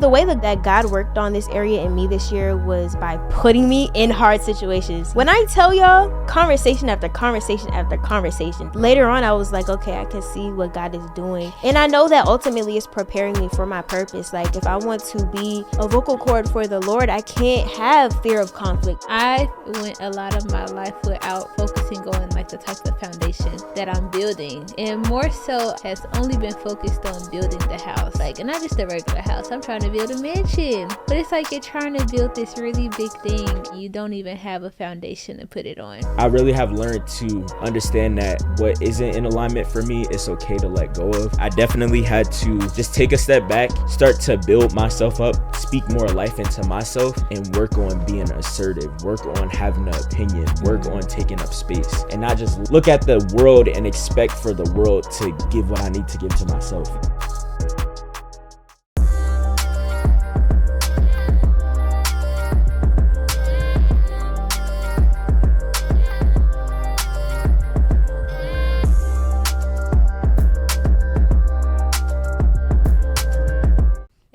The way that God worked on this area in me this year was by putting me in hard situations. When I tell y'all, conversation after conversation after conversation, later on I was like, okay, I can see what God is doing. And I know that ultimately it's preparing me for my purpose. Like, if I want to be a vocal cord for the Lord, I can't have fear of conflict. I went a lot of my life without focusing on like the type of foundation that I'm building, and more so has only been focused on building the house, like, and not just a regular house. I'm trying to build a mansion, but it's like you're trying to build this really big thing. You don't even have a foundation to put it on. I really have learned to understand that what isn't in alignment for me, it's okay to let go of. I definitely had to just take a step back, start to build myself up, speak more life into myself, and work on being assertive, work on having an opinion, work on taking up space, and not just look at the world and expect for the world to give what I need to give to myself.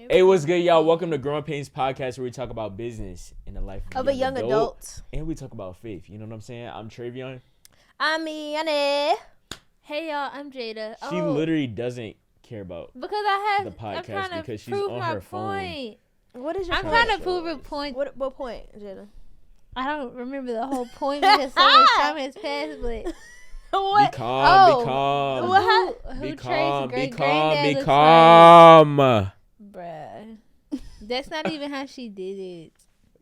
Hey, what's good, y'all? Welcome to Growing Painz podcast, where we talk about business in the life of a young adult, and we talk about faith. You know what I'm saying? I'm Tre'Vion. I'm Yanni. Hey y'all, I'm Jayda. She literally doesn't care about because I have the podcast because she's prove on my her point. phone. What is your I'm point? trying to prove a point. What point, Jayda? I don't remember the whole point because so much time has passed, but What? Be calm. Who Be calm. Tracy's Be great calm. granddad Be looks calm. like? Bruh. That's not even how she did it.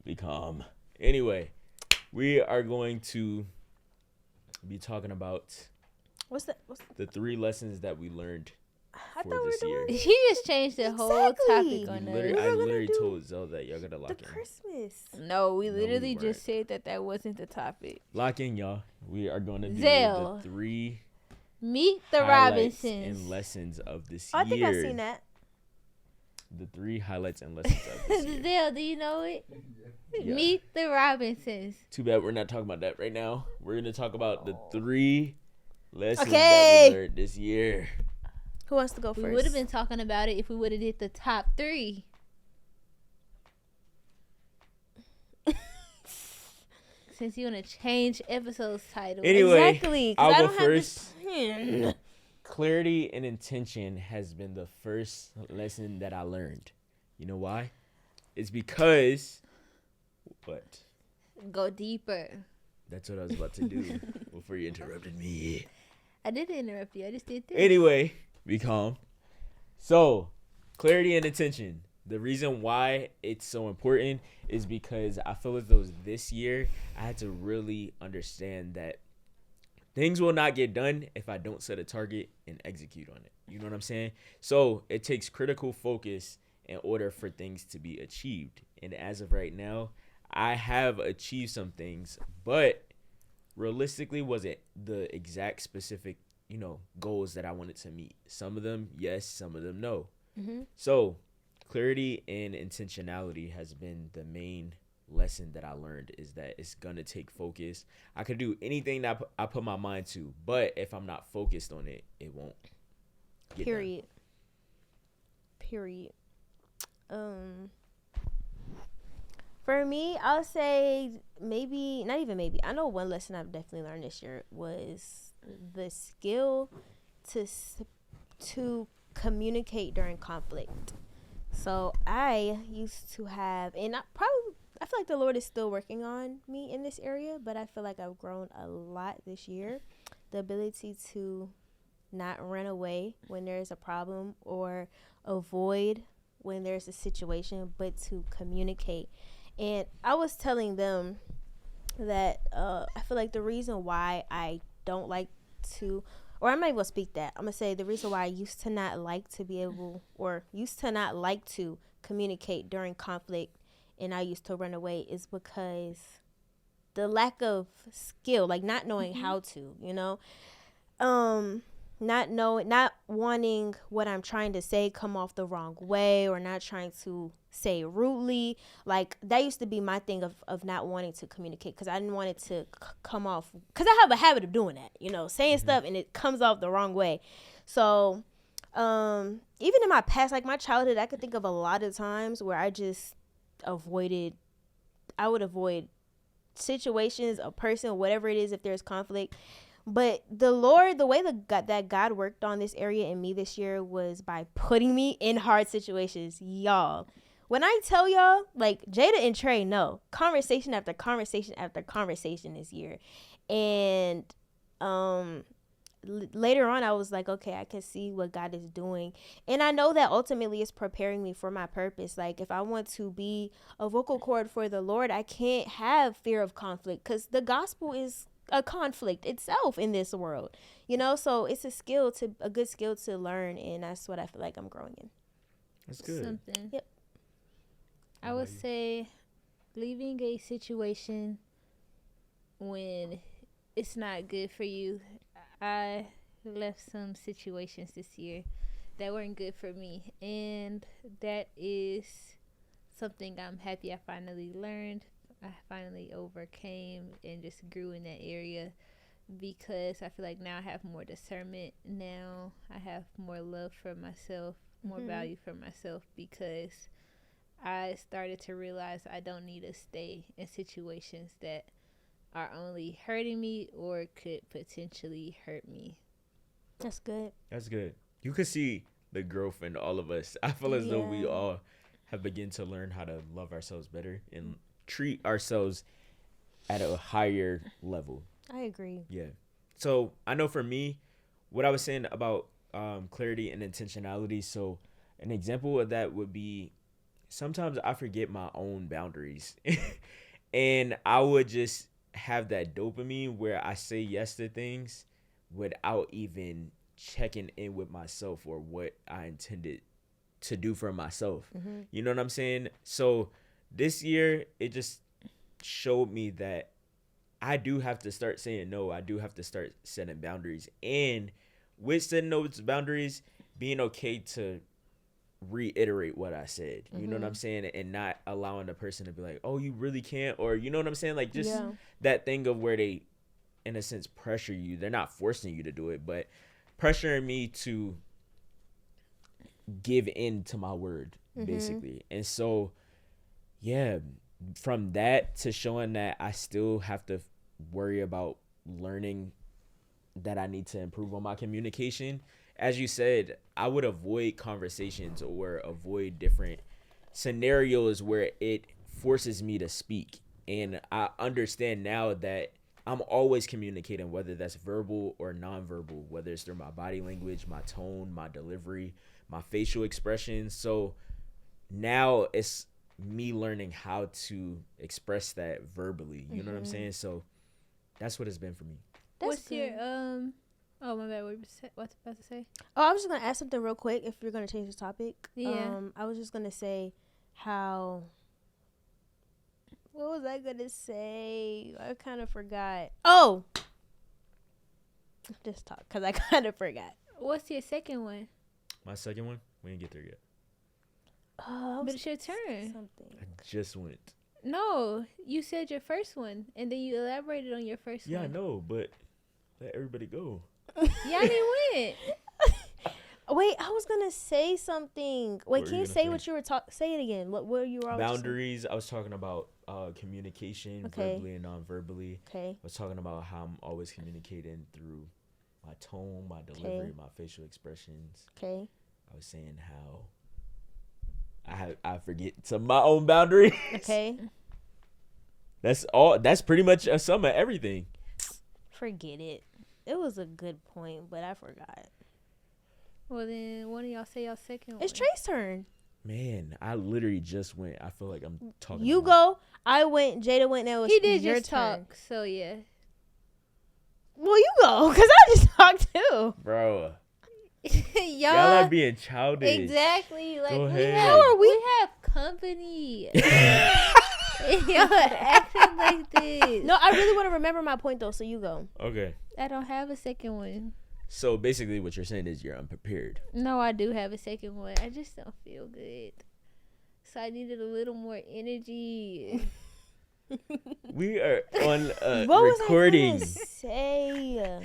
Be calm. Anyway, we are going to be talking about What's the 3 lessons that we learned I for thought we this were year. doing She just changed the whole topic on us. I literally told Zell that y'all gotta the lock in. Christmas. No, we No, literally we just said that wasn't the topic. Lock in, y'all. We are going to do Zell. the 3 Meet the highlights Robinsons. and lessons of this I year. think I've seen that. The 3 highlights and lessons of this year. Zell, do you know it? Yeah. Meet the Robinsons. Too bad we're not talking about that right now. We're going to talk about the 3 lessons Okay. that we learned this year. Who wants to go first? We would have been talking about it if we would have did the top 3. Since you want to change episode's title. Anyway, Exactly. 'Cause I'll I go don't first. Have Clarity and intention has been the first lesson that I learned. You know why? It's because what? Go deeper. That's what I was about to do before you interrupted me. I didn't interrupt you. I just did this. Anyway, be calm. So, clarity and intention. The reason why it's so important is because I feel as though this year I had to really understand that things will not get done if I don't set a target and execute on it. You know what I'm saying? So it takes critical focus in order for things to be achieved. And as of right now, I have achieved some things, but realistically, was it the exact specific, goals that I wanted to meet? Some of them, yes. Some of them, no. Mm-hmm. So clarity and intentionality has been the main lesson that I learned, is that it's gonna take focus. I could do anything that I put my mind to, but if I'm not focused on it, it won't get Period. For me, I'll say maybe, not even maybe. I know one lesson I've definitely learned this year was the skill to communicate during conflict. So I used to have, and I feel like the Lord is still working on me in this area, but I feel like I've grown a lot this year. The ability to not run away when there's a problem or avoid when there's a situation, but to communicate. And I was telling them that I feel like the reason why I don't like to, or I'm not even going to speak that. I'm going to say the reason why I used to not like to communicate during conflict and I used to run away is because the lack of skill, like not knowing how to, not wanting what I'm trying to say come off the wrong way, or not trying to say rudely. Like that used to be my thing of not wanting to communicate, because I didn't want it to come off, because I have a habit of doing that, saying stuff and it comes off the wrong way. So Even in my past, like my childhood, I could think of a lot of times where I just I would avoid situations, a person, whatever it is, if there's conflict. But the Lord, the way that God worked on this area in me this year was by putting me in hard situations, y'all. When I tell y'all, like Jayda and Trey know, conversation after conversation after conversation this year. And later on, I was like, okay, I can see what God is doing. And I know that ultimately it's preparing me for my purpose. Like if I want to be a vocal cord for the Lord, I can't have fear of conflict because the gospel is a conflict itself in this world, so it's a good skill to learn, and that's what I feel like I'm growing in. That's good. Something. Yep. I would say leaving a situation when it's not good for you. I left some situations this year that weren't good for me, and that is something I'm happy I finally learned. I finally overcame and just grew in that area because I feel like now I have more discernment. Now I have more love for myself, more value for myself, because I started to realize I don't need to stay in situations that are only hurting me or could potentially hurt me. That's good. That's good. You could see the growth in all of us. I feel as though we all have begun to learn how to love ourselves better and treat ourselves at a higher level. I agree. Yeah. So I know for me, what I was saying about clarity and intentionality. So an example of that would be sometimes I forget my own boundaries and I would just have that dopamine where I say yes to things without even checking in with myself or what I intended to do for myself. You know what I'm saying? So this year, it just showed me that I do have to start saying no. I do have to start setting boundaries. And with setting those boundaries, being okay to reiterate what I said. You know what I'm saying? And not allowing the person to be like, oh, you really can't? Or you know what I'm saying? Like just that thing of where they, in a sense, pressure you. They're not forcing you to do it, but pressuring me to give in to my word, basically. And so, yeah, from that to showing that I still have to worry about learning that I need to improve on my communication. As you said, I would avoid conversations or avoid different scenarios where it forces me to speak. And I understand now that I'm always communicating, whether that's verbal or nonverbal, whether it's through my body language, my tone, my delivery, my facial expressions. So now it's me learning how to express that verbally. You know what I'm saying? So that's what it's been for me. What's your oh my bad, what's about to say? Oh, I was just gonna ask something real quick if you're gonna change the topic. Yeah. I was just gonna say how, what was I gonna say? I kind of forgot. Oh, just talk because I kind of forgot. What's your second one? My second one, we didn't get there yet. But it's your turn. Something. I just went. No, you said your first one, and then you elaborated on your first one. Yeah, I know, but let everybody go. Yeah, I didn't win. Wait, I was gonna say something. Wait, can you say what you were say it again? What you were boundaries? I was talking about communication, verbally and non-verbally. Okay. I was talking about how I'm always communicating through my tone, my delivery, my facial expressions. Okay. I was saying how I forget some of my own boundaries. Okay. That's all. That's pretty much a sum of everything. Forget it. It was a good point, but I forgot. Well, then one of y'all say y'all second one. It's Trey's turn. Man, I literally just went. I feel like I'm talking. You go. I went. Jayda went. Now he did your just turn. talk. So yeah. Well, you go, because I just talked too. Bro. Y'all are being childish. Exactly. Like Go we ahead. have, we have company. Y'all acting like this. No, I really want to remember my point though. So you go. Okay. I don't have a second one. So basically, what you're saying is you're unprepared. No, I do have a second one. I just don't feel good. So I needed a little more energy. We are on What recording. was I gonna say?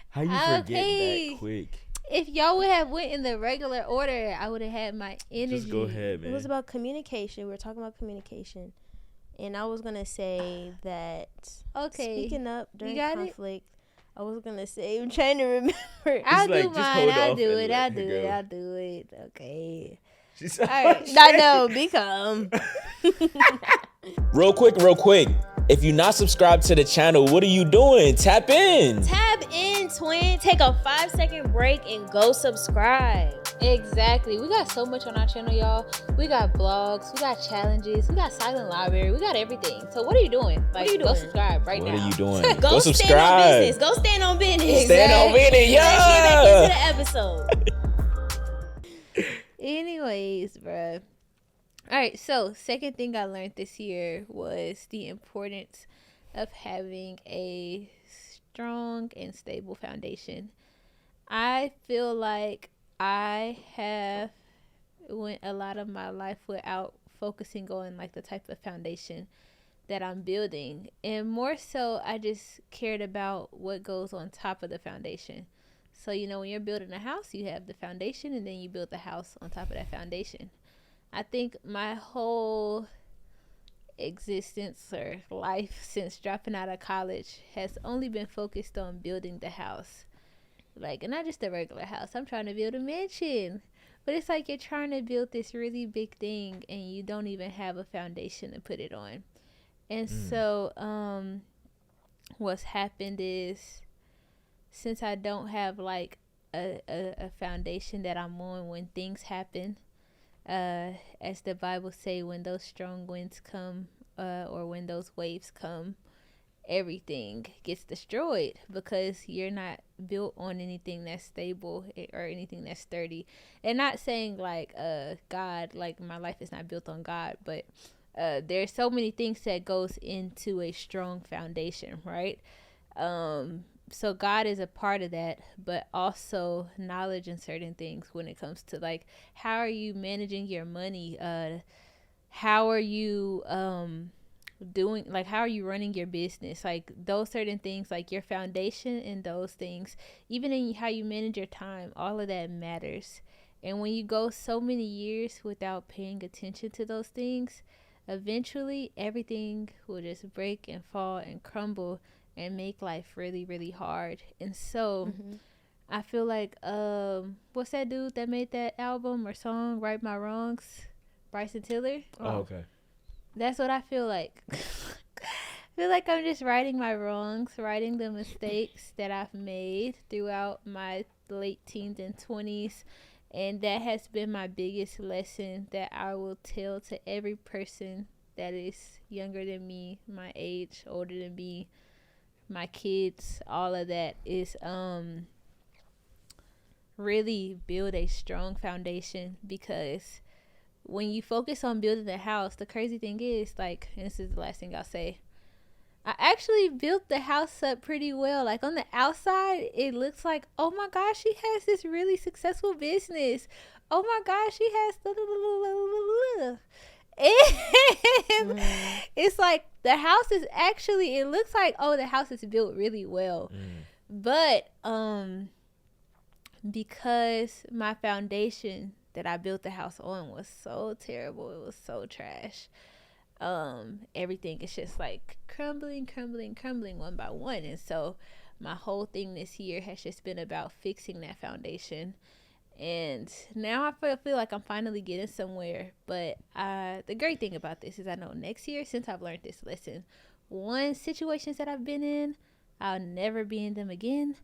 How you forget Okay. that quick? if y'all would have went in the regular order, I would have had my energy. Just go ahead, man. It was about communication. We were talking about communication. And I was going to say that speaking up during conflict, I was going to say, I'm trying to remember. I'll do mine. I'll do it. Okay. She's all right. I know. Be calm. Real quick. If you're not subscribed to the channel, what are you doing? Tap in, twin. Take a 5-second break and go subscribe. Exactly. We got so much on our channel, y'all. We got blogs, we got challenges, we got silent library, we got everything. So what are you doing? Go subscribe right now. What are you doing? Go subscribe. Stand on business. Go stand on business. Stand on business, yeah. Let's get back into the episode. Anyways, bruh. All right, so second thing I learned this year was the importance of having a strong and stable foundation. I feel like I have went a lot of my life without focusing on like the type of foundation that I'm building, and more so I just cared about what goes on top of the foundation. So when you're building a house, you have the foundation and then you build the house on top of that foundation. I think my whole existence or life since dropping out of college has only been focused on building the house. And not just a regular house. I'm trying to build a mansion. But it's like you're trying to build this really big thing and you don't even have a foundation to put it on. And so what's happened is, since I don't have like a foundation that I'm on when things happen, as the Bible say, when those strong winds come or when those waves come, everything gets destroyed because you're not built on anything that's stable or anything that's sturdy. And not saying like God, like my life is not built on God, but there's so many things that goes into a strong foundation, right? So God is a part of that, but also knowledge in certain things when it comes to like, how are you managing your money? How are you doing, like, how are you running your business? Like those certain things, like your foundation and those things, even in how you manage your time, all of that matters. And when you go so many years without paying attention to those things, eventually everything will just break and fall and crumble and make life really, really hard. And so I feel like what's that dude that made that album or song, Right My Wrongs? Bryson Tiller. Oh, okay. That's what I feel like. I feel like I'm just righting my wrongs, righting the mistakes that I've made throughout my late teens and 20s. And that has been my biggest lesson that I will tell to every person that is younger than me, my age, older than me, my kids, all of that, is really build a strong foundation. Because when you focus on building the house, the crazy thing is, like, and this is the last thing I'll say, I actually built the house up pretty well. Like on the outside, it looks like, oh my gosh, she has this really successful business. Oh my gosh, she has and it's like the house is actually, it looks like, oh, the house is built really well. But because my foundation that I built the house on was so terrible, it was so trash, everything is just like crumbling one by one. And so my whole thing this year has just been about fixing that foundation. And now I feel like I'm finally getting somewhere. But the great thing about this is I know next year, since I've learned this lesson, one, situations that I've been in, I'll never be in them again.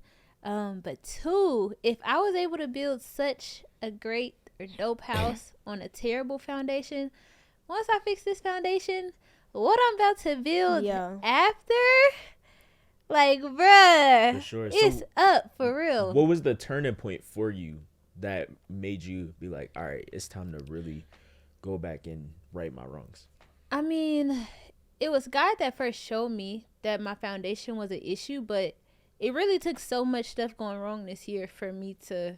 But two, if I was able to build such a great or dope house on a terrible foundation, once I fix this foundation, what I'm about to build after, like, bruh, for sure. It's up for real. What was the turning point for you that made you be like, all right, it's time to really go back and right my wrongs? I mean, it was God that first showed me that my foundation was an issue, but it really took so much stuff going wrong this year for me to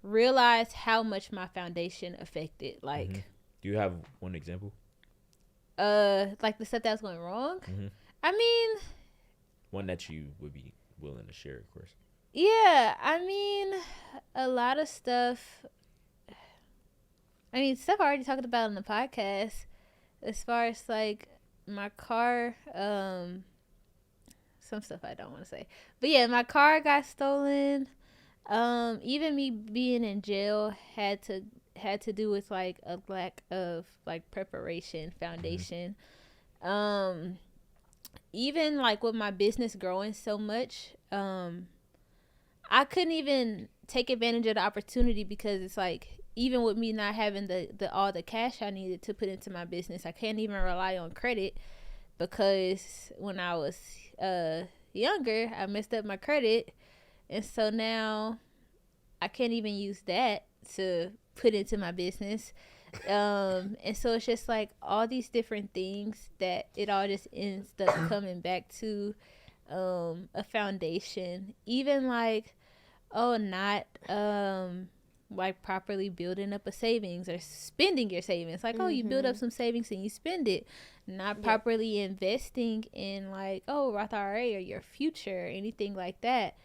realize how much my foundation affected. Like, do you have one example? Like the stuff that was going wrong? I mean, one that you would be willing to share, of course. Yeah, I mean, a lot of stuff. I mean, stuff I already talked about in the podcast. As far as like my car, some stuff I don't want to say, but yeah, my car got stolen. Even me being in jail had to do with like a lack of like preparation, foundation. Even like with my business growing so much, I couldn't even take advantage of the opportunity because it's like, even with me not having the all the cash I needed to put into my business, I can't even rely on credit, because when I was younger, I messed up my credit, and so now I can't even use that to put into my business. And so it's just like all these different things that it all just ends up coming back to a foundation. Even like, not like properly building up a savings or spending your savings. Like, you build up some savings and you spend it. Not properly investing in like, Roth IRA or your future or anything like that.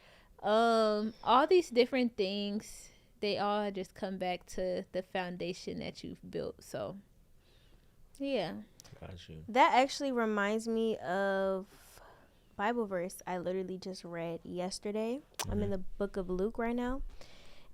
All these different things, they all just come back to the foundation that you've built. So yeah. Gotcha. That actually reminds me of Bible verse I literally just read yesterday. I'm in the book of Luke right now,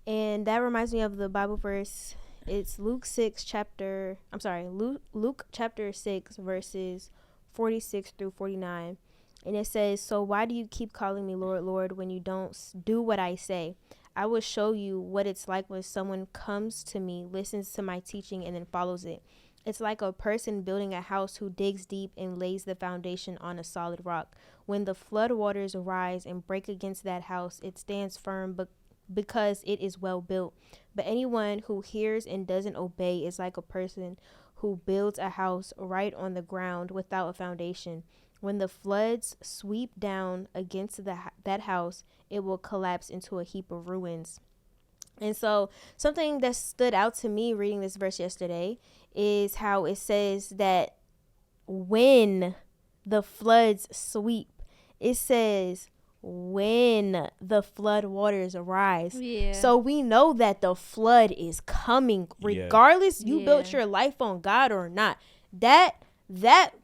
and that reminds me of the Bible verse. It's Luke chapter 6 verses 46 through 49, and it says, "So why do you keep calling me Lord, Lord, when you don't do what I say? I will show you what it's like when someone comes to me, listens to my teaching, and then follows it. It's like a person building a house who digs deep and lays the foundation on a solid rock. When the flood waters rise and break against that house, it stands firm because it is well built. But anyone who hears and doesn't obey is like a person who builds a house right on the ground without a foundation. When the floods sweep down against that house, it will collapse into a heap of ruins." And so something that stood out to me reading this verse yesterday is how it says that when the floods sweep, it says when the flood waters arise. Yeah. So we know that the flood is coming regardless you built your life on God or not. That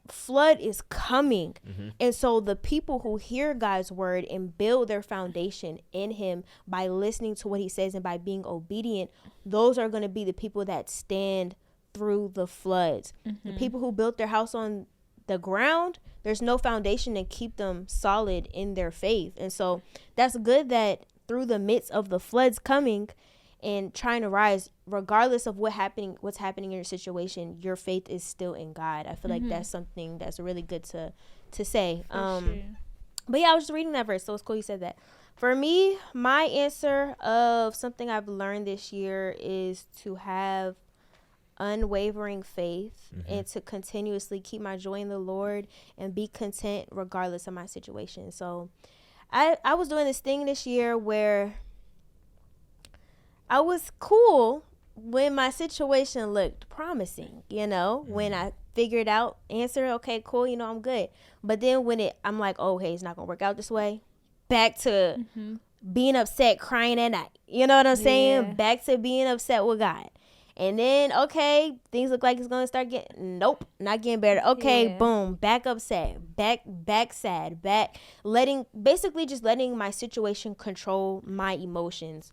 flood is coming. And so the people who hear God's word and build their foundation in him by listening to what he says and by being obedient, those are going to be the people that stand through the floods. The people who built their house on the ground, there's no foundation to keep them solid in their faith. And so that's good that through the midst of the floods coming and trying to rise, regardless of what's happening in your situation, your faith is still in God. I feel like that's something that's really good to say. Sure. But yeah, I was just reading that verse, so it's cool you said that. For me, my answer of something I've learned this year is to have unwavering faith and to continuously keep my joy in the Lord and be content regardless of my situation. So I was doing this thing this year where I was cool when my situation looked promising, when I figured out answer, okay, cool, I'm good. But then when I'm like, oh, hey, it's not going to work out this way, back to being upset, crying at night. You know what I'm saying? Back to being upset with God. And then, okay, things look like it's going to start nope, not getting better. Okay, boom, back upset, back sad, basically just letting my situation control my emotions.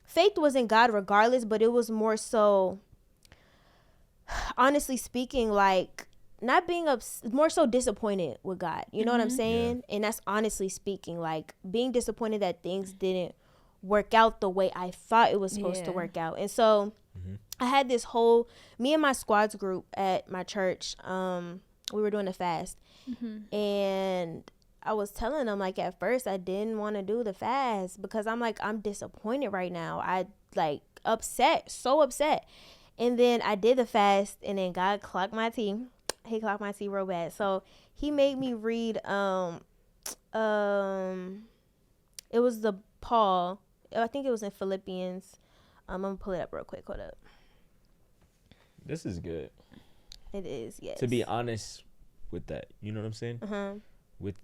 Faith was in God regardless, but it was more so, honestly speaking, like not being more so disappointed with God. You know what I'm saying? Yeah. And that's honestly speaking, like being disappointed that things didn't work out the way I thought it was supposed to work out. And so I had this me and my squads group at my church, we were doing a fast, and I was telling them, like, at first I didn't want to do the fast because I'm like, I'm disappointed right now. I so upset. And then I did the fast, and then God clocked my tea. He clocked my tea real bad. So he made me read, it was the Paul, I think it was in Philippians. I'm going to pull it up real quick. Hold up. This is good. It is, yes. To be honest with that, you know what I'm saying? With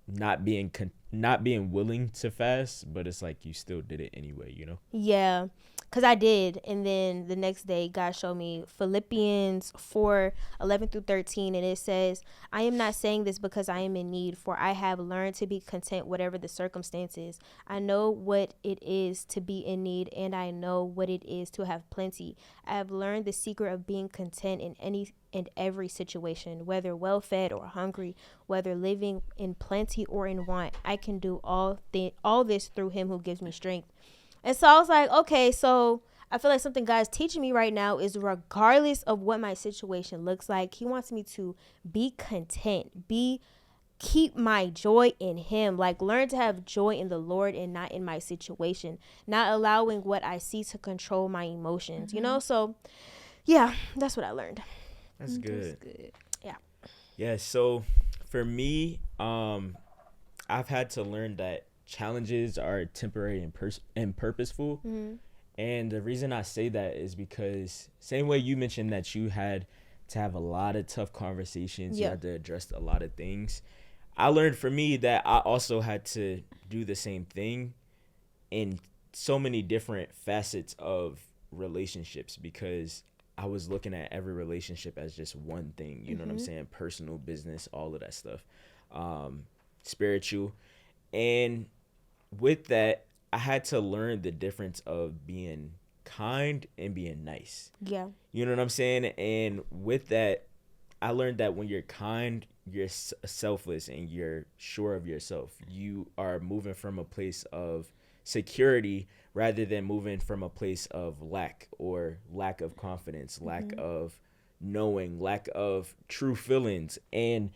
not being not being willing to fast, but it's like you still did it anyway, you know? Yeah, because I did. And then the next day, God showed me Philippians 4:11-13. And it says, I am not saying this because I am in need, for I have learned to be content whatever the circumstances. I know what it is to be in need, and I know what it is to have plenty. I have learned the secret of being content in any and every situation, whether well fed or hungry, whether living in plenty or in want. I can do all this through him who gives me strength. And so I was like, okay, so I feel like something God's teaching me right now is regardless of what my situation looks like, he wants me to be content, keep my joy in him, like learn to have joy in the Lord and not in my situation, not allowing what I see to control my emotions, you know? So yeah, that's what I learned. That's good. That's good. Yeah. Yeah, so for me, I've had to learn that challenges are temporary and purposeful. Mm-hmm. And the reason I say that is because same way you mentioned that you had to have a lot of tough conversations, you had to address a lot of things. I learned for me that I also had to do the same thing in so many different facets of relationships, because I was looking at every relationship as just one thing, you know what I'm saying? Personal, business, all of that stuff, spiritual. And with that, I had to learn the difference of being kind and being nice. Yeah. You know what I'm saying? And with that, I learned that when you're kind, you're selfless and you're sure of yourself. You are moving from a place of security rather than moving from a place of lack of confidence, lack of knowing, lack of true feelings. And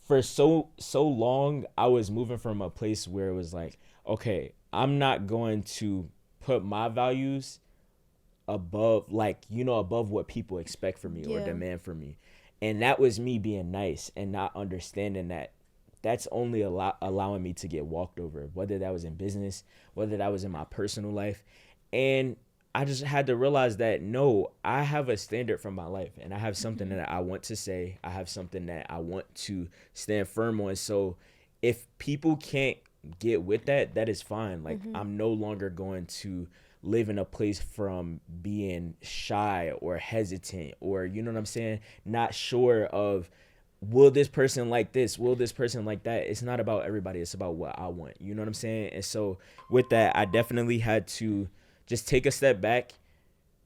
for so long, I was moving from a place where it was like, okay, I'm not going to put my values above what people expect from me or demand from me. And that was me being nice and not understanding that that's only allowing me to get walked over, whether that was in business, whether that was in my personal life. And I just had to realize that, no, I have a standard for my life, and I have something that I want to say. I have something that I want to stand firm on. So if people can't get with that, that is fine. Like, I'm no longer going to live in a place from being shy or hesitant or, you know what I'm saying, not sure of, will this person like this? Will this person like that? It's not about everybody. It's about what I want. You know what I'm saying? And so with that, I definitely had to just take a step back,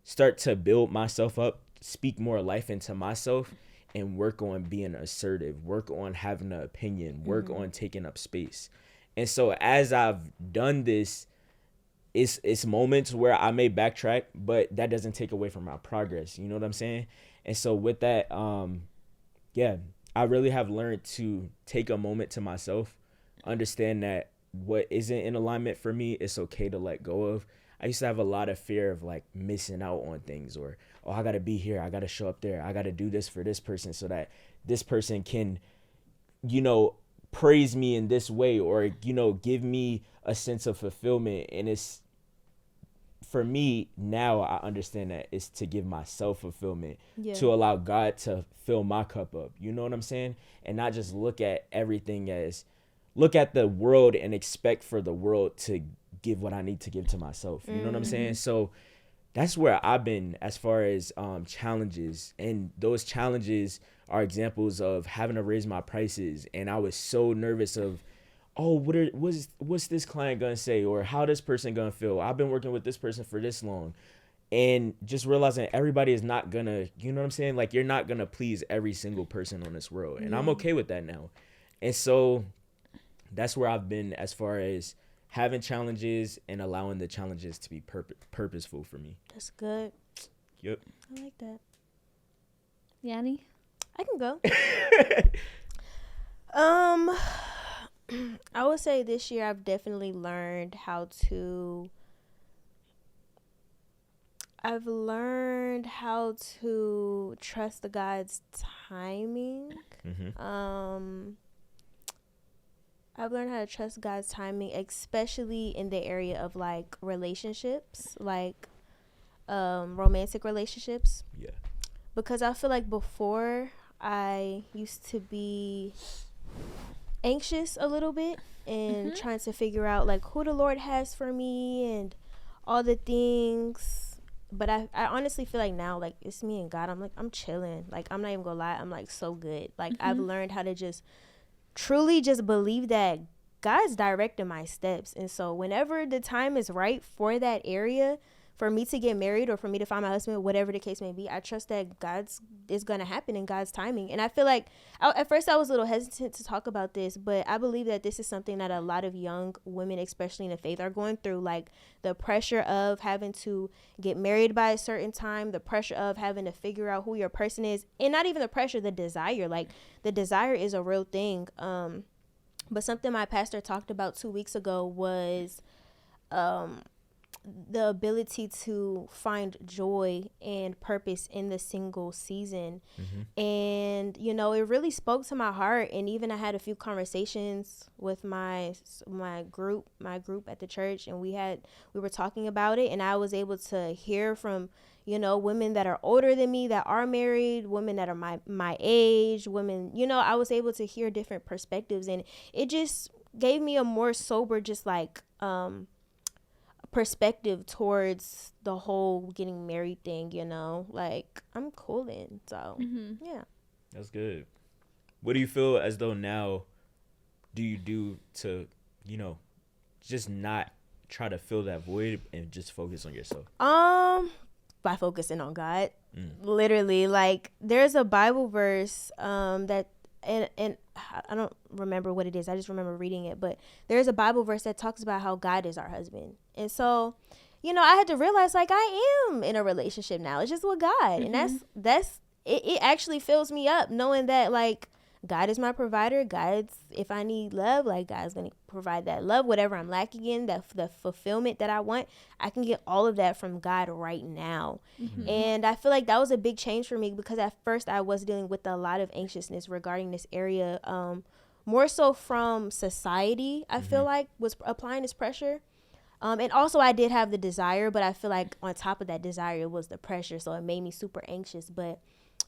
start to build myself up, speak more life into myself, and work on being assertive, work on having an opinion, work on taking up space. And so as I've done this, it's moments where I may backtrack, but that doesn't take away from my progress. You know what I'm saying? And so with that, I really have learned to take a moment to myself, understand that what isn't in alignment for me, it's okay to let go of. I used to have a lot of fear of like missing out on things, or, oh, I got to be here, I got to show up there, I got to do this for this person so that this person can, you know, praise me in this way, or, you know, give me a sense of fulfillment. And it's, for me now, I understand that it's to give myself fulfillment, to allow God to fill my cup up. You know what I'm saying? And not just look at everything as, look at the world and expect for the world to give what I need to give to myself. You know what I'm saying? So that's where I've been as far as challenges. And those challenges are examples of having to raise my prices. And I was so nervous of, oh, what's this client gonna say, or how this person gonna feel? I've been working with this person for this long, and just realizing everybody is not gonna, you know what I'm saying? Like, you're not gonna please every single person on this world, and I'm okay with that now. And so that's where I've been as far as having challenges and allowing the challenges to be purposeful for me. That's good. Yep. I like that. Yanni? I can go. I would say this year I've definitely learned how to trust the God's timing. I've learned how to trust God's timing, especially in the area of like relationships, like romantic relationships. Yeah. Because I feel like before I used to be anxious a little bit and trying to figure out like who the Lord has for me and all the things. But I honestly feel like now, like, it's me and God. I'm chilling. Like, I'm not even gonna lie, I'm like so good. Like, I've learned how to just truly just believe that God's directing my steps. And so whenever the time is right for that area, for me to get married or for me to find my husband, whatever the case may be, I trust that God's is going to happen in God's timing. And I feel like at first I was a little hesitant to talk about this, but I believe that this is something that a lot of young women, especially in the faith, are going through. Like the pressure of having to get married by a certain time, the pressure of having to figure out who your person is, and not even the pressure, the desire. Like the desire is a real thing. But something my pastor talked about 2 weeks ago was the ability to find joy and purpose in the single season. And you know, it really spoke to my heart. And even I had a few conversations with my group at the church, and we were talking about it, and I was able to hear from, you know, women that are older than me that are married, women that are my age, women, you know, I was able to hear different perspectives, and it just gave me a more sober, just like perspective towards the whole getting married thing, you know. Like, I'm cooling. So yeah, that's good. What do you feel as though now do you do to, you know, just not try to fill that void and just focus on yourself? By focusing on God. Literally, like, there's a Bible verse that and I don't remember what it is. I just remember reading it. But there's a Bible verse that talks about how God is our husband. And so, you know, I had to realize, like, I am in a relationship now. It's just with God. And that's it actually fills me up knowing that, like, God is my provider. If I need love, like, God's going to provide that love, whatever I'm lacking in, the fulfillment that I want, I can get all of that from God right now. And I feel like that was a big change for me, because at first I was dealing with a lot of anxiousness regarding this area, more so from society, I feel like, was applying this pressure. And also I did have the desire, but I feel like on top of that desire was the pressure. So it made me super anxious. But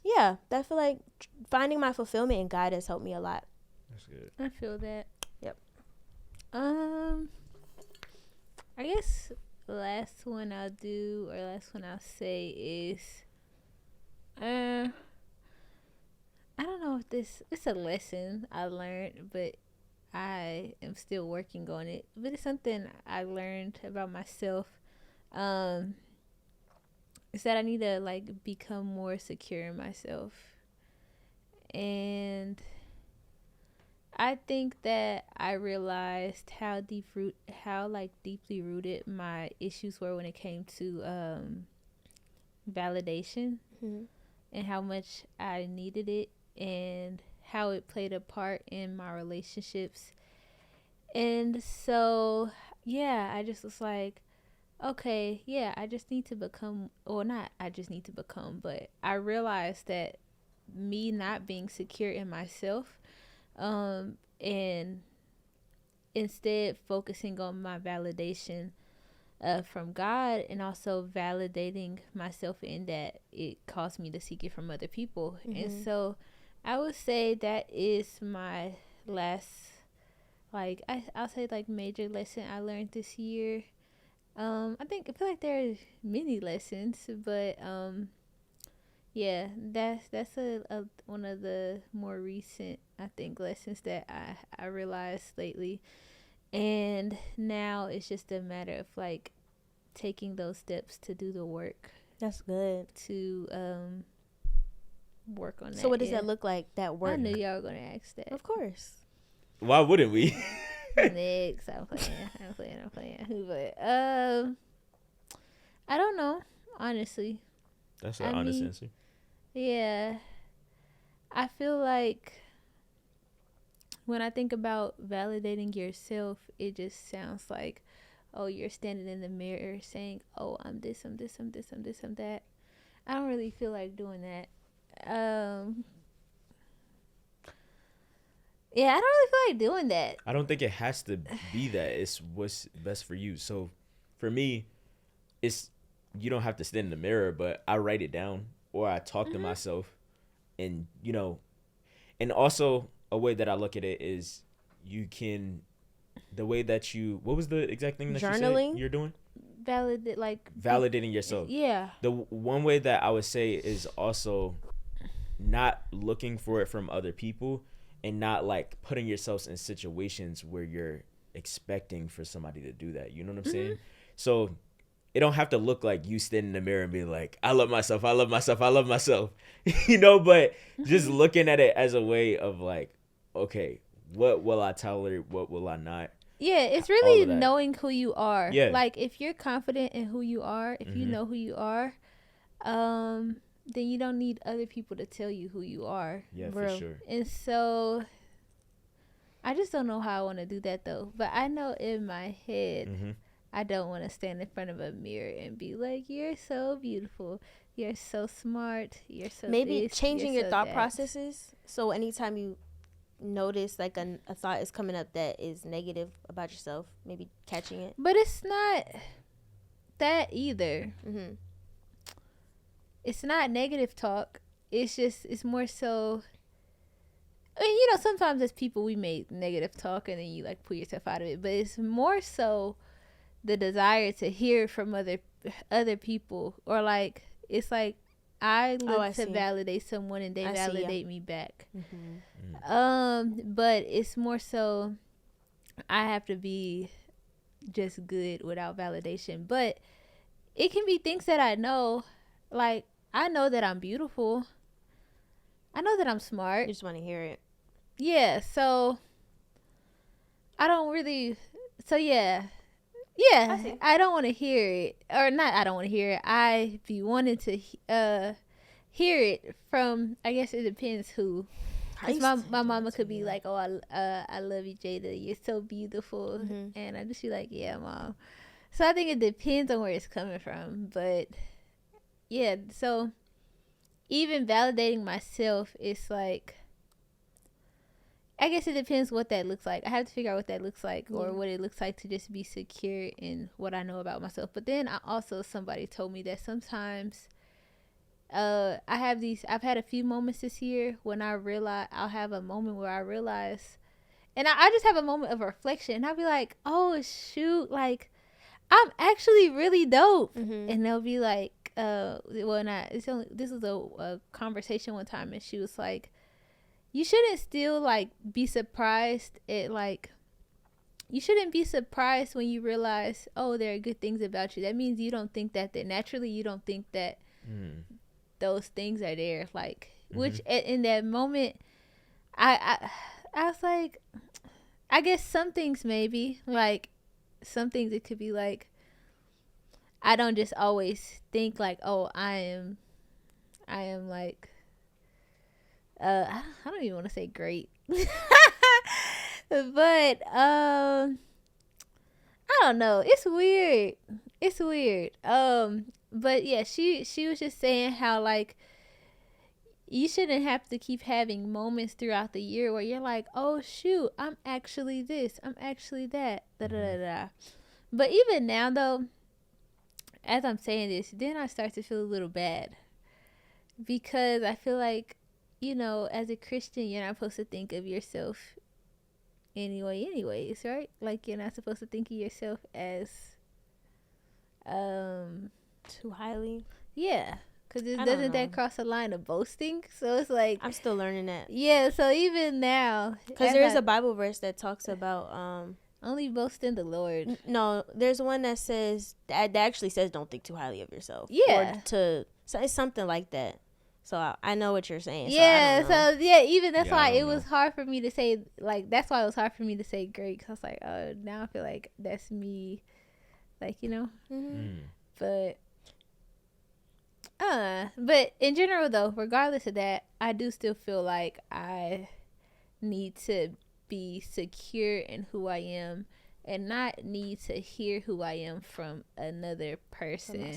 yeah, I feel like finding my fulfillment in God has helped me a lot. That's good. I feel that. Yep. I guess the last one I'll say is, I don't know if it's a lesson I learned, but I am still working on it. But it's something I learned about myself. Is that I need to, like, become more secure in myself. And I think that I realized how deeply rooted my issues were when it came to validation, and how much I needed it, and how it played a part in my relationships. And so, yeah, I just was like, okay, yeah, I just need to become, or not I just need to become, but I realized that me not being secure in myself, and instead focusing on my validation from God, and also validating myself in that, it caused me to seek it from other people. And so I would say that is my last, like, I'll say, like, major lesson I learned this year. I feel like there are many lessons, but yeah, that's a one of the more recent, I think, lessons that I realized lately. And now it's just a matter of, like, taking those steps to do the work. That's good. To work on that. So what does that look like, that work? I knew y'all were gonna ask that. Of course. Why wouldn't we? Next, I'm playing. But I don't know, honestly. That's an honest answer. Yeah, I feel like when I think about validating yourself, it just sounds like, oh, you're standing in the mirror saying, oh, I'm this, I'm that. I don't really feel like doing that. Yeah, I don't really feel like doing that. I don't think it has to be that. It's what's best for you. So for me, it's, you don't have to stand in the mirror, but I write it down, or I talk to myself. And, you know, and also a way that I look at it is, you can, the way that you, what was the exact thing that Journaling? you said you're doing? Validating yourself. Yeah. The one way that I would say is also not looking for it from other people and not like putting yourselves in situations where you're expecting for somebody to do that. You know what I'm saying? So it don't have to look like you standing in the mirror and be like, I love myself, I love myself, I love myself. You know, but just looking at it as a way of like, okay, what will I tolerate? What will I not? Yeah, it's really knowing who you are. Yeah. Like, if you're confident in who you are, if you know who you are, then you don't need other people to tell you who you are. Yeah, for sure. And so, I just don't know how I want to do that, though. But I know in my head, I don't want to stand in front of a mirror and be like, you're so beautiful. You're so smart. You're so Maybe this, changing you're your so thought that. processes. So anytime you notice like a thought is coming up that is negative about yourself, maybe catching it. But it's not that either. It's not negative talk. It's more so, I mean, you know, sometimes as people we make negative talk and then you like pull yourself out of it, but it's more so the desire to hear from other people, or like it's like I look to validate someone and they validate me back. But it's more so I have to be just good without validation. But it can be things that I know, like I know that I'm beautiful. I know that I'm smart. You just want to hear it. Yeah, so I don't really, so yeah, I don't want to hear it, or not I don't want to hear it, I be wanting to hear it from, I guess it depends who, because my mama could be like, oh, I love you, Jayda, you're so beautiful, and I just be like, yeah, mom. So I think it depends on where it's coming from, but yeah, so even validating myself, it's like, I guess it depends what that looks like. I have to figure out what that looks like, or what it looks like to just be secure in what I know about myself. But then somebody told me that sometimes I've had a few moments this year when I'll have a moment where I realize, and I just have a moment of reflection, and I'll be like, oh shoot, like I'm actually really dope. And they'll be like, this was a conversation one time, and she was like, you shouldn't still like be surprised at like, you shouldn't be surprised when you realize, oh, there are good things about you. That means you don't think that naturally you don't think that those things are there. Like, which in that moment, I was like, I guess some things maybe, like some things it could be like, I don't just always think like, oh, I am like, I don't even want to say great, but I don't know. It's weird. But yeah, she was just saying how like you shouldn't have to keep having moments throughout the year where you're like, oh shoot, I'm actually this, I'm actually that, da da da da. But even now though, as I'm saying this, then I start to feel a little bad, because I feel like, you know, as a Christian, you're not supposed to think of yourself anyways, right? Like, you're not supposed to think of yourself as too highly. Yeah, because doesn't that cross a line of boasting? So it's like, I'm still learning that. Yeah, so even now, because there is a Bible verse that talks about only boast in the Lord. No, there's one that says that actually says don't think too highly of yourself. Yeah, so it's something like that. So I know what you're saying. Yeah, so yeah, even that's why it was hard for me to say, like, that's why it was hard for me to say great, because I was like, oh, now I feel like that's me, like, you know. But in general though, regardless of that, I do still feel like I need to be secure in who I am and not need to hear who I am from another person.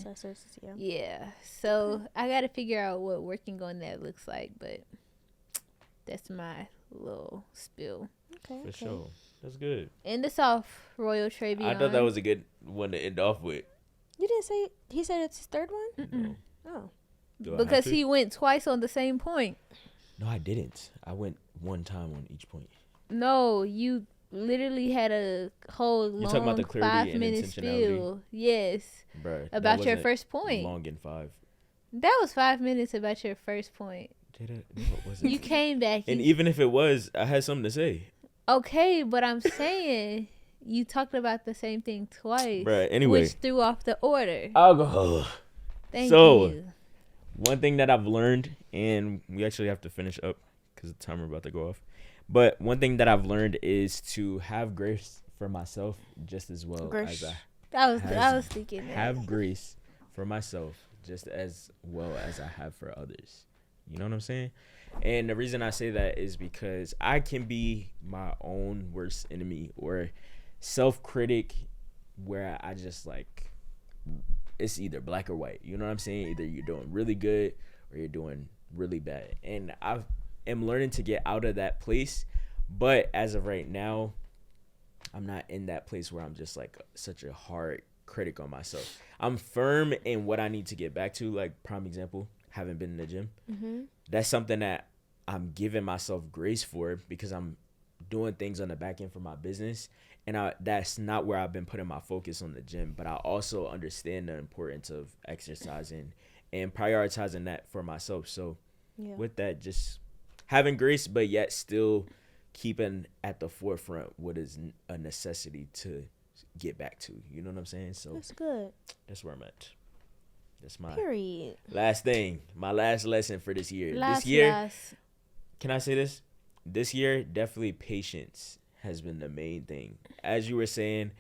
Yeah. So I got to figure out what working on that looks like, but that's my little spill. Okay. For sure. That's good. End us off, Royal Tre'Vion. I thought that was a good one to end off with. You didn't say, he said it's his third one? No. Oh. Because he went twice on the same point. No, I didn't. I went one time on each point. No, you literally had a whole You're talking about long the clarity and 5-minute intentionality? spiel. Yes. Bruh, that About your wasn't first point. Long in 5. That was 5 minutes about your first point. Jayda, no, it wasn't. You came back. And even if it was, I had something to say. Okay, but I'm saying you talked about the same thing twice. Bruh, anyway. Which threw off the order. I'll go. Thank So, you. One thing that I've learned, and we actually have to finish up because the timer about to go off. But one thing that I've learned is to have grace for myself just as well Grace. as I was thinking that. have grace for myself just as well as I have for others. You know what I'm saying? And the reason I say that is because I can be my own worst enemy or self-critic where I just like, it's either black or white. You know what I'm saying? Either you're doing really good or you're doing really bad. And I am learning to get out of that place. But as of right now, I'm not in that place where I'm just like such a hard critic on myself. I'm firm in what I need to get back to. Like, prime example, haven't been in the gym. Mm-hmm. That's something that I'm giving myself grace for because I'm doing things on the back end for my business. And that's not where I've been putting my focus on the gym. But I also understand the importance of exercising and prioritizing that for myself. So with that, just having grace, but yet still keeping at the forefront what is a necessity to get back to. You know what I'm saying? So That's good. that's where I'm at. That's my Period. last thing. My last lesson for this year. Last. Can I say this? This year, definitely patience has been the main thing. As you were saying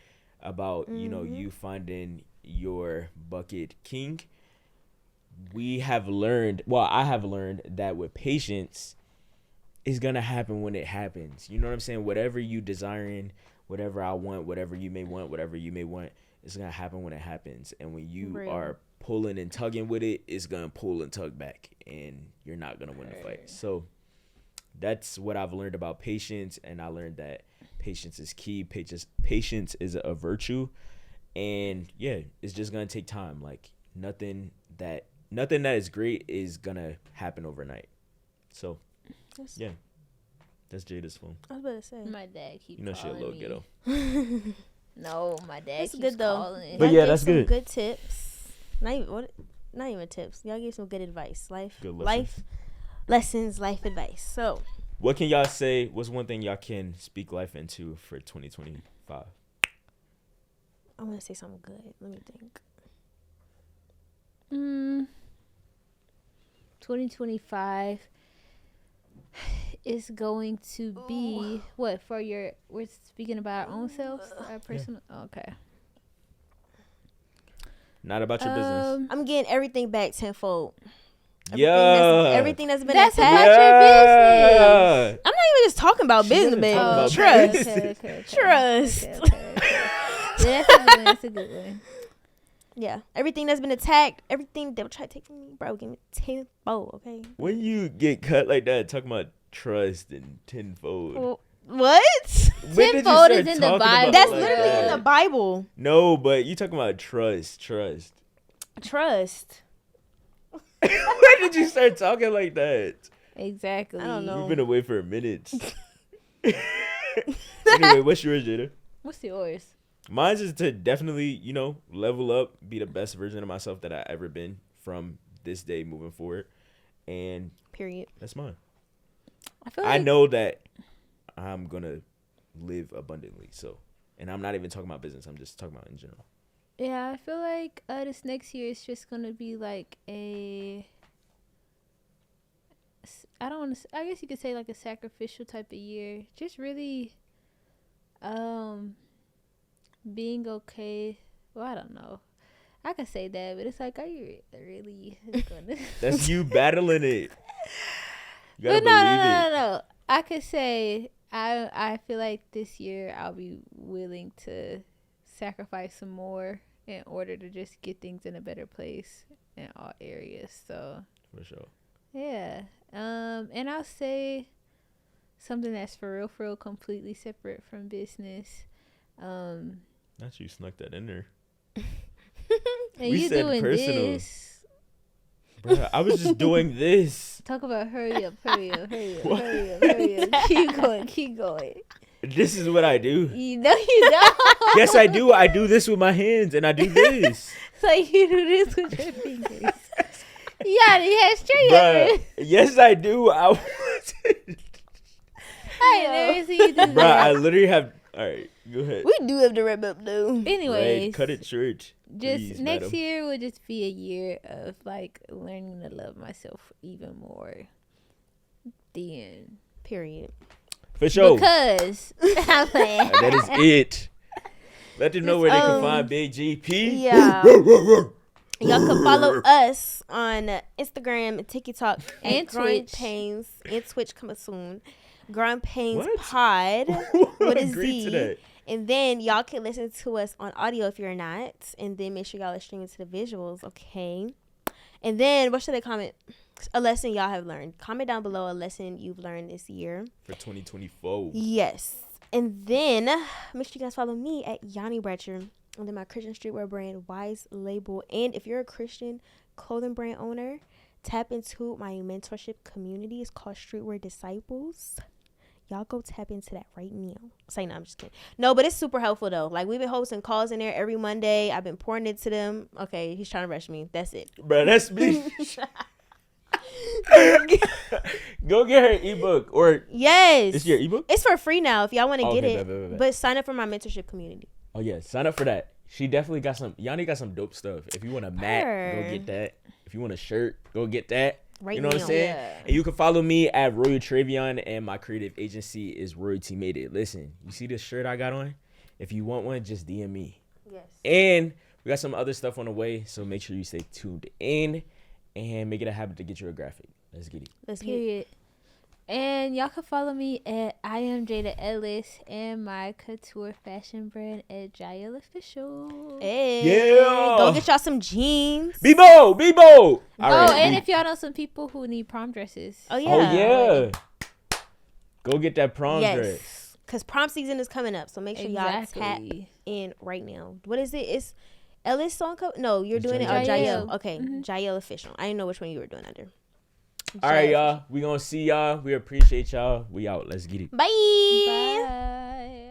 about, you finding your bucket king, I have learned that with patience, it's going to happen when it happens. You know what I'm saying? Whatever you desiring, whatever I want, whatever you may want, it's going to happen when it happens. And when you are pulling and tugging with it, it's going to pull and tug back, and you're not going to win the fight. So that's what I've learned about patience, and I learned that patience is key. Patience is a virtue, and it's just gonna take time. Like nothing that is great is gonna happen overnight. So that's Jayda's phone. I was about to say. My dad keeps You know she a little me. ghetto. No, my dad That's keeps good though. calling. But Y'all yeah, gave that's some good. Good tips. Not even tips. Y'all gave some good advice. Good Life lessons, life advice. So What can y'all say? What's one thing y'all can speak life into for 2025? I want to say something good. Let me think. 2025 is going to be what for your? We're speaking about our own selves, our personal. Okay. Not about your business. I'm getting everything back tenfold. Everything Everything that's been That's attacked. about your business. I'm not even just talking about She business, wasn't baby. talking about Trust. business. Okay. Trust. Yeah, that's a good one. Yeah. Everything that's been attacked, everything they'll try to take from me, bro, give me tenfold, okay? When you get cut like that, talking about trust and tenfold. Well, what? When did you Tenfold start is in the talking about Bible. it That's like literally that? in the Bible. No, but you talking about trust. Trust. When did you start talking like that? Exactly. I don't know. We've been away for a minute. Anyway, what's yours, Jayda? What's yours? Mine's is to definitely, level up, be the best version of myself that I ever been from this day moving forward. And Period. that's mine. I feel I like know that I'm going to live abundantly. So, and I'm not even talking about business. I'm just talking about in general. Yeah, I feel like this next year is just gonna be like I guess you could say like a sacrificial type of year. Just really, being okay. Well, I don't know. I could say that, but it's like, are you really gonna? That's you battling it. You gotta But believe it. no. I could say I feel like this year I'll be willing to sacrifice some more in order to just get things in a better place in all areas. So For sure. yeah. And I'll say something that's for real, completely separate from business. Not you snuck that in there. And We you said doing personal. this. Bruh, I was just doing this. Talk about hurry up. What? Keep going. This is what I do. No, you don't. Yes, I do. I do this with my hands, and I do this. So you do this with your fingers. Yeah, you had straight Bruh, yes, I do. I ain't never seen you do Bruh, that. I literally have. All right, go ahead. We do have to wrap up though. Anyways, Right, cut it short. just please, next madam. year will just be a year of like learning to love myself even more. Then Period. For sure. because I'm playing. That is it. Let them know where they can Um, find Big GP. Yeah. Y'all can follow us on Instagram and TikTok And and Growing Twitch. Painz and Twitch coming soon. Growing Painz What? Pod with a Agree to Z. that. And then y'all can listen to us on audio if you're not. And then make sure y'all are streaming to the visuals, okay? And then what should they comment? A lesson y'all have learned. Comment down below a lesson you've learned this year. For 2024. Yes. And then make sure you guys follow me at Yanni Bratcher. And then my Christian streetwear brand, Wise Label. And if you're a Christian clothing brand owner, tap into my mentorship community. It's called Streetwear Disciples. Y'all go tap into that right now. Say no, I'm just kidding. No, but it's super helpful though. Like we've been hosting calls in there every Monday. I've been pouring it to them. Okay, he's trying to rush me. That's it. Bruh, that's me. Go get her ebook. Or Yes. it's your ebook? It's for free now if y'all want to Oh, get okay, it. bet. But sign up for my mentorship community. Oh, yeah. Sign up for that. She definitely got some. Yanni got some dope stuff. If you want a mat, go get that. If you want a shirt, go get that. Right You know what now. I'm saying? Yeah. And you can follow me at Royal Tre'Vion, and my creative agency is RoyalTMadeIt. Listen, you see this shirt I got on? If you want one, just DM me. Yes. And we got some other stuff on the way, so make sure you stay tuned in and make it a habit to get you a graphic. Let's get it. Let's get it. Period. And y'all can follow me at I am Jayda Ellis and my couture fashion brand at Jaell Official. Hey, Yeah. go get y'all some jeans. Be bold. Be bold. All Oh, right, and we- if y'all know some people who need prom dresses. Oh yeah. Oh, yeah. Go get that prom dress. Yes. Because prom season is coming up, so make sure y'all tap Exactly. in right now. What is it? It's Ellis song cover? No, you're It's doing it Jaell. on Jaell. Jaell. Okay, Mhm. Jaell Official. I didn't know which one you were doing under. All right, Jaell y'all. We gonna see y'all. We appreciate y'all. We out. Let's get it. Bye. Bye.